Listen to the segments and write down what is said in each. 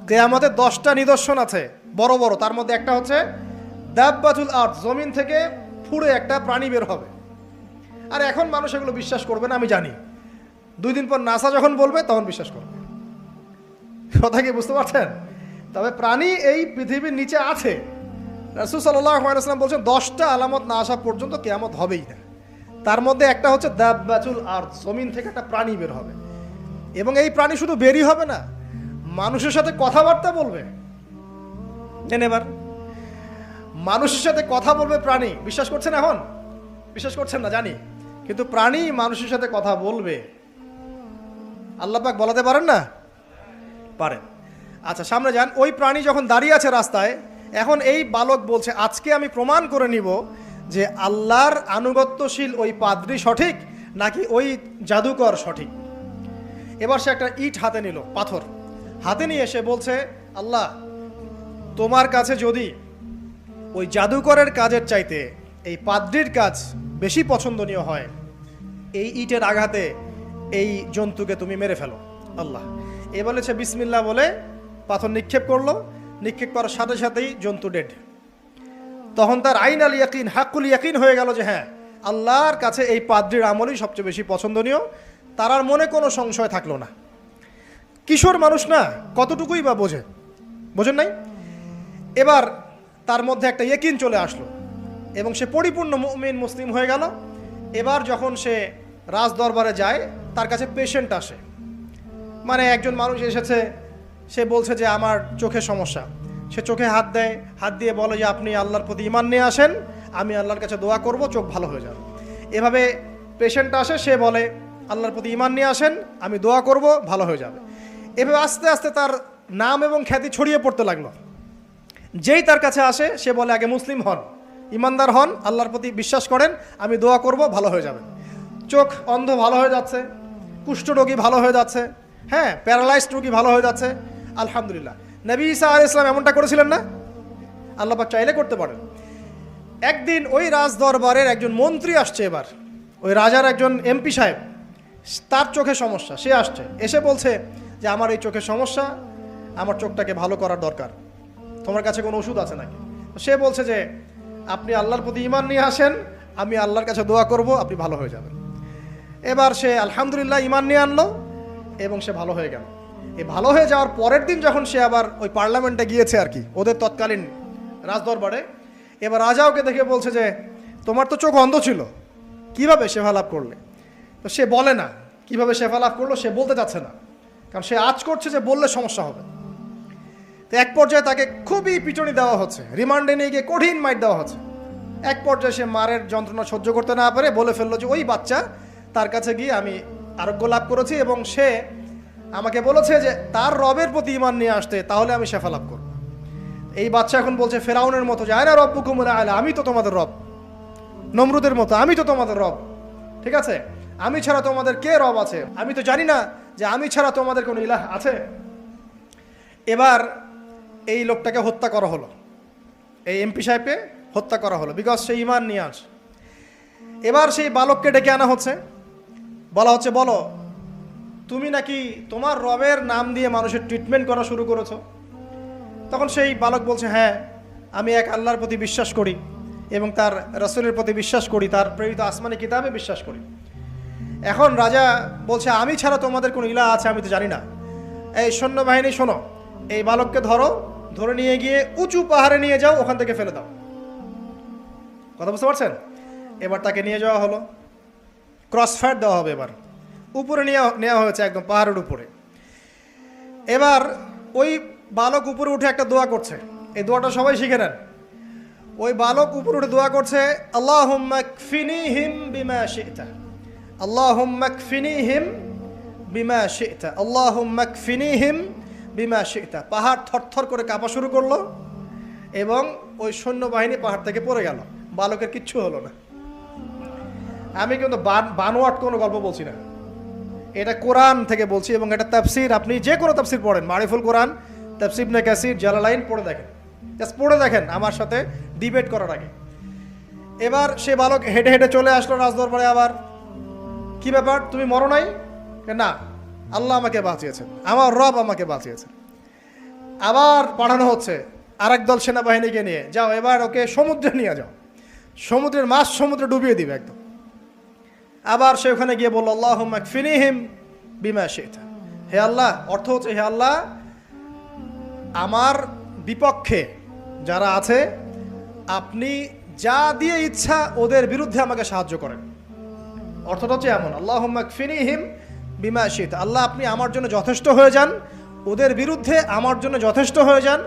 কিয়ামতের 10টা নিদর্শন আছে বড় বড়, তার মধ্যে একটা হচ্ছে দাব্বাতুল আরদ, জমিন থেকে ফুঁড়ে একটা প্রাণী বের হবে। আর এখন মানুষ এগুলো বিশ্বাস করবে না আমি জানি, 2 দিন পর নাসা যখন বলবে তখন বিশ্বাস করবে। কথা কি বুঝতে পারছেন? তবে প্রাণী এই পৃথিবীর নিচে আছে। রাসূল সাল্লাল্লাহু আলাইহি ওয়াসাল্লাম বলছেন 10টা আলামত না আসা পর্যন্ত কিয়ামত হবেই না। তার মধ্যে একটা হচ্ছে দাব্বাতুল আরদ, জমিন থেকে একটা প্রাণী বের হবে। এবং এই প্রাণী শুধু বেরই হবে না, মানুষের সাথে কথাবার্তা বলবে। এবার মানুষের সাথে কথা বলবে প্রাণী। বিশ্বাস করছেন? এখন বিশ্বাস করছেন না জানি, কিন্তু প্রাণী মানুষের সাথে কথা বলবে। আল্লাহ পাক বলাতে পারেন না? পারেন। আচ্ছা, সামনে যান। ওই প্রাণী যখন দাঁড়িয়ে আছে রাস্তায়, এখন এই বালক বলছে আজকে আমি প্রমাণ করে নিব যে আল্লাহর আনুগত্যশীল ওই পাদ্রী সঠিক নাকি ওই জাদুকর সঠিক। এবার সে একটা ইট হাতে নিল, পাথর হাতে নিয়ে এসে বলছে, আল্লাহ তোমার কাছে যদি ওই জাদুকরের কাজের চাইতে এই পাদ্রীর কাজ বেশি পছন্দনীয় হয়, এই ইটের আঘাতে এই জন্তুকে তুমি মেরে ফেলো আল্লাহ। এ বলেছে বিসমিল্লাহ বলে পাথর নিক্ষেপ করলো। নিক্ষেপ করার সাথে সাথেই জন্তু ডেড। তখন তার আইন আল ইয়াকিন, হাক্কুল ইয়াকিন হয়ে গেল যে হ্যাঁ, আল্লাহর কাছে এই পাদ্রীর আমলই সবচেয়ে বেশি পছন্দনীয়। তার আর মনে কোনো সংশয় থাকলো না। কিশোর মানুষ না, কতটুকুই বা বোঝেন নাই? এবার তার মধ্যে একটা ইয়াকিন চলে আসলো এবং সে পরিপূর্ণ মুমিন মুসলিম হয়ে গেল। এবার যখন সে রাজ দরবারে যায়, তার কাছে পেশেন্ট আসে। মানে একজন মানুষ এসেছে, সে বলছে যে আমার চোখে সমস্যা। সে চোখে হাত দেয়, হাত দিয়ে বলে যে আপনি আল্লাহর প্রতি ঈমান নিয়ে আসেন, আমি আল্লাহর কাছে দোয়া করব, চোখ ভালো হয়ে যাবে। এভাবে পেশেন্ট আসে, সে বলে আল্লাহর প্রতি ঈমান নিয়ে আসেন, আমি দোয়া করব, ভালো হয়ে যাবে। এভাবে আস্তে আস্তে তার নাম এবং খ্যাতি ছড়িয়ে পড়তে লাগলো। যেই তার কাছে আসে সে বলে আগে মুসলিম হন, ইমানদার হন, আল্লাহর প্রতি বিশ্বাস করেন, আমি দোয়া করব, ভালো হয়ে যাবে। চোখ অন্ধ ভালো হয়ে যাচ্ছে, কুষ্ঠরোগী ভালো হয়ে যাচ্ছে, হ্যাঁ, প্যারালাইজড রোগী ভালো হয়ে যাচ্ছে। আলহামদুলিল্লাহ। নবী ঈসা আলাইহিস সালাম এমনটা করেছিলেন না? আল্লাহ পাক চাইলে করতে পারেন। একদিন ওই রাজ দরবারের একজন মন্ত্রী আসছে। এবার ওই রাজার একজন এমপি সাহেব, তার চোখে সমস্যা, সে আসছে, এসে বলছে যে আমার এই চোখের সমস্যা, আমার চোখটাকে ভালো করার দরকার, তোমার কাছে কোনো ওষুধ আছে নাকি? সে বলছে যে আপনি আল্লাহর প্রতি ঈমান নিয়ে আসেন, আমি আল্লাহর কাছে দোয়া করব, আপনি ভালো হয়ে যাবেন। এবার সে আলহামদুলিল্লাহ ঈমান নিয়ে আনলো এবং সে ভালো হয়ে গেল। এই ভালো হয়ে যাওয়ার পরের দিন যখন সে আবার ওই পার্লামেন্টে গিয়েছে আর কি, ওদের তৎকালীন রাজদরবারে, এবার রাজা ওকে দেখে বলছে যে তোমার তো চোখ অন্ধ ছিল, কিভাবে শেফা লাভ করলে? তো সে বলে না কিভাবে শেফা লাভ করলো, সে বলতে চাচ্ছে না, কারণ সে আজ করছে যে বললে সমস্যা হবে। তো এক পর্যায়ে তাকে খুবই পিটুনি দেওয়া হচ্ছে, রিমান্ডে নিয়ে গিয়ে কঠিন মাইর দেওয়া হচ্ছে। এক পর্যায়ে সে মারের যন্ত্রণা সহ্য করতে না পারে বলে ফেললো যে ওই বাচ্চা, তার কাছে গিয়ে আমি আরোগ্য লাভ করেছি এবং সে আমাকে বলেছে যে তার রবের প্রতি ঈমান নিয়ে আসতে, তাহলে আমি শেফা লাভ করব। এই বাচ্চা এখন বলছে ফেরাউনের মতো, যায় না রব্বুকুমুল আ'লা, আমি তো তোমাদের রব। নমরুদের মতো, আমি তো তোমাদের রব। ঠিক আছে, আমি ছাড়া তোমাদের কে রব আছে? আমি তো জানি না যে আমি ছাড়া তোমাদের কোনো ইলাহ আছে। এবার এই লোকটাকে হত্যা করা হলো, এই এমপি সাহেবকে হত্যা করা হলো, বিকজ সে ঈমান নিয়ে আস। এবার সেই বালককে ডেকে আনা হচ্ছে, বলা হচ্ছে বলো তুমি নাকি তোমার রবের নাম দিয়ে মানুষের ট্রিটমেন্ট করা শুরু করেছো? তখন সেই বালক বলছে হ্যাঁ, আমি এক আল্লাহর প্রতি বিশ্বাস করি এবং তার রাসূলের প্রতি বিশ্বাস করি, তার প্রেরিত আসমানি কিতাবে বিশ্বাস করি। এখন রাজা বলছে আমি ছাড়া তোমাদের কোনো ইলাহ আছে আমি তো জানি না। এই সৈন্যবাহিনী শোনো, এই বালককে ধরো, ধরে নিয়ে গিয়ে উঁচু পাহাড়ে নিয়ে যাও, ওখান থেকে ফেলে দাও। কথা বুঝতে পারছেন? এবার তাকে নিয়ে যাওয়া হলো, ক্রস ফায়ার দেওয়া হবে। এবার উপরে নেওয়া হয়েছে, একদম পাহাড়ের উপরে। এবার ওই বালক উপরে উঠে একটা দোয়া করছে, এই দোয়াটা সবাই শিখে নেন। ওই বালক উপরে উঠে দোয়া করছে আল্লাহুম্মা কফিনিহিম বিমা শি'তা, আল্লাহুম্মা কফিনিহিম বিমা শি'তা, আল্লাহুম্মা কফিনিহিম বিমা শি'তা। পাহাড় থরথর করে কাঁপা শুরু করলো এবং ওই সৈন্যবাহিনী পাহাড় থেকে পড়ে গেল। বালকের কিচ্ছু হলো না। আমি কিন্তু বানোয়াট কোনো গল্প বলছি না, এটা কোরআন থেকে বলছি এবং এটা তাফসির। আপনি যে কোনো তাফসির পড়েন, মারিফুল কোরআন, তাফসির ইবনে কাসির, জালালাইন পড়ে দেখেন, জাস্ট পড়ে দেখেন আমার সাথে ডিবেট করার আগে। এবার সে বালক হেঁটে হেঁটে চলে আসলো রাজদরবারে। আবার কি ব্যাপার, তুমি মরো নাই? না, আল্লাহ আমাকে বাঁচিয়েছেন, আমার রব আমাকে বাঁচিয়েছেন। আবার পাঠানো হচ্ছে আরেক দল সেনাবাহিনীকে নিয়ে, যাও এবার ওকে সমুদ্রে নিয়ে যাও, সমুদ্রের মাছ সমুদ্রে ডুবিয়ে দিবে একদম। আবার সে ওখানে গিয়ে বলল আল্লাহুম্মা কফিনিহিম বিমা শি'তা, হে আল্লাহ, অর্থ হচ্ছে হে আল্লাহ আমার বিপক্ষে যারা আছে আপনি যা দিয়ে ইচ্ছা ওদের বিরুদ্ধে আমাকে সাহায্য করেন। অর্থটা হচ্ছে এমন, আল্লাহুম্মা কফিনিহিম বিমা শি'তা, আল্লাহ আপনি আমার জন্য যথেষ্ট হয়ে যান, ওদের বিরুদ্ধে আমার জন্য যথেষ্ট হয়ে যান,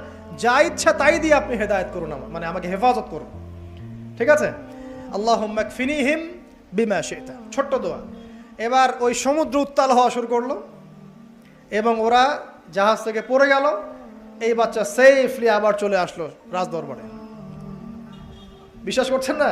যা ইচ্ছা তাই দিয়ে আপনি হেদায়েত করুন, মানে আমাকে হেফাজত করুন। ঠিক আছে, আল্লাহুম্মা কফিনিহিম বিমা শি'তা, ছোট্ট দোয়া। এবার ওই সমুদ্র উত্তাল হওয়া শুরু করলো এবং ওরা জাহাজ থেকে পড়ে গেল। এই বাচ্চা সেফলি আবার চলে আসলো রাজদরবারে। বিশ্বাস করছেন না?